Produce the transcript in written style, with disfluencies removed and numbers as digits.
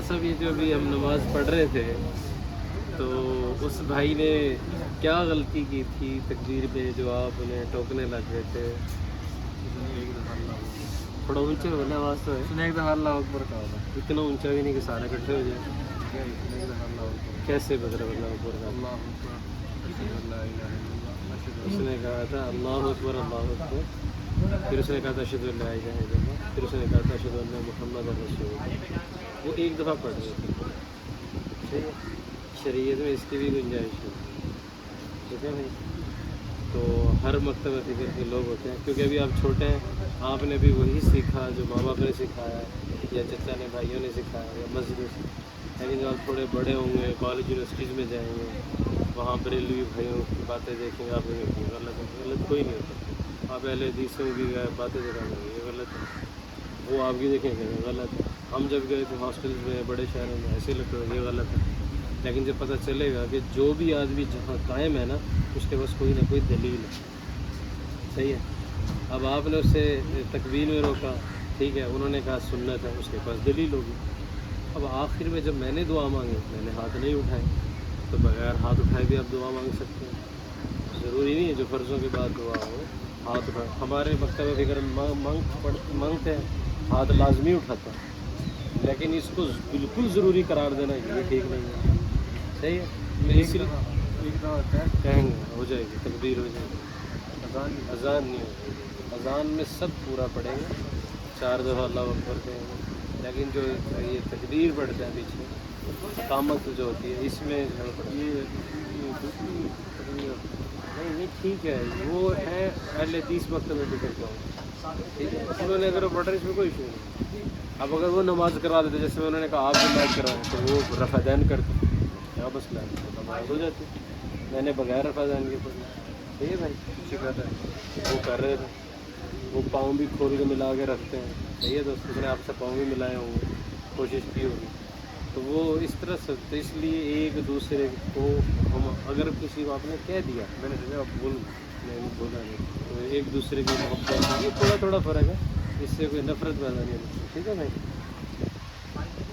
مولانا صاحب یہ جو ابھی ہم نماز پڑھ رہے تھے تو اس بھائی نے کیا غلطی کی تھی تکبیر پہ جو آپ انہیں ٹوکنے لگ گئے تھے؟ تھوڑا اونچے ہونا آواز تو ہے. ایک دفعہ اللہ اکبر کہا تھا. اتنا اونچا بھی نہیں کہ سارے اکٹھے ہو جائیں. کیسے بدر اللہ اکبر کا؟ اس نے کہا تھا اللہ اکبر اللہ اکبر، پھر اس نے کہا تھا اشہد ان لا الہ الا اللہ، پھر اس نے کہا تھا اشہد ان محمد رسول اللہ. وہ ایک دفعہ پڑھ رہے تھے. ٹھیک ہے، شریعت میں اس کی بھی گنجائش ہے. ٹھیک ہے بھائی. تو ہر مکتبہ فکر کے لوگ ہوتے ہیں، کیونکہ ابھی آپ چھوٹے ہیں، آپ نے بھی وہی سیکھا جو ماں باپ نے سکھایا ہے یا چچا نے بھائیوں نے سکھایا یا مسجد سے. لیکن جب آپ تھوڑے بڑے ہوں گے، کالج یونیورسٹیز میں جائیں گے، وہاں بریلوی بھائیوں کی باتیں دیکھیں گے، آپ کو غلط ہے. غلط کوئی نہیں ہوتا. آپ اہل حدیث میں بھی گئے باتیں دکھانے گے یہ غلط ہے، وہ آپ کی دیکھیں گے غلط ہے. ہم جب گئے تھے ہاسٹلز میں بڑے شہروں میں ایسے لگتا ہے یہ غلط ہے. لیکن جب پتہ چلے گا کہ جو بھی آدمی جہاں قائم ہے نا اس کے پاس کوئی نہ کوئی دلیل ہے. صحیح ہے. اب آپ نے اس سے تکبیر میں روکا، ٹھیک ہے، انہوں نے کہا سنت ہے، اس کے پاس دلیل ہوگی. اب آخر میں جب میں نے دعا مانگی میں نے ہاتھ نہیں اٹھائے، تو بغیر ہاتھ اٹھائے بھی آپ دعا مانگ سکتے ہیں. ضروری نہیں ہے جو فرضوں کے بعد دعا ہو ہاتھ اٹھائے. ہمارے مکتبہ فکر مانگتے ہیں ہاتھ لازمی اٹھاتا ہے، لیکن اس کو بالکل ضروری قرار دینا یہ ٹھیک نہیں ہے. صحیح ہے. میں اس لیے کہیں گے ہو جائے گی تکبیر ہو جائے گی. اذان نہیں ہوگی. اذان میں سب پورا پڑھیں گے، 4 دفعہ اللہ اکبر کہیں گے. لیکن جو یہ تکبیر پڑھتے ہیں پیچھے اقامت جو ہوتی ہے اس میں یہ نہیں ٹھیک ہے، وہ ہے اہل حدیث مکتبہ فکر کا. ٹھیک ہے، انہوں نے اگر پڑھ رہے اس میں کوئی ایشو نہیں. اب اگر وہ نماز کروا دیتے جیسے انہوں نے کہا آپ نماز کروائیں تو وہ رفع دین کرتے کیا مسئلہ ہے، نماز ہو جاتی. میں نے بغیر رفع دین کے پڑھی. ٹھیک ہے بھائی، اچھی بات ہے. وہ کر رہے تھے، وہ پاؤں بھی کھول کے ملا کے رکھتے ہیں. صحیح ہے دوست، اس نے آپ سے پاؤں بھی ملائے ہوں گے، کوشش کی ہوگی. تو وہ اس طرح سے تو اس لیے ایک دوسرے کو ہم اگر کسی کو آپ نے کہہ دیا میں نے سوچا میں نے بولا نہیں تو ایک دوسرے کی محبت یہ تھوڑا تھوڑا فرق ہے، اس سے کوئی نفرت پیدا نہیں ہوتی. ٹھیک ہے بھائی.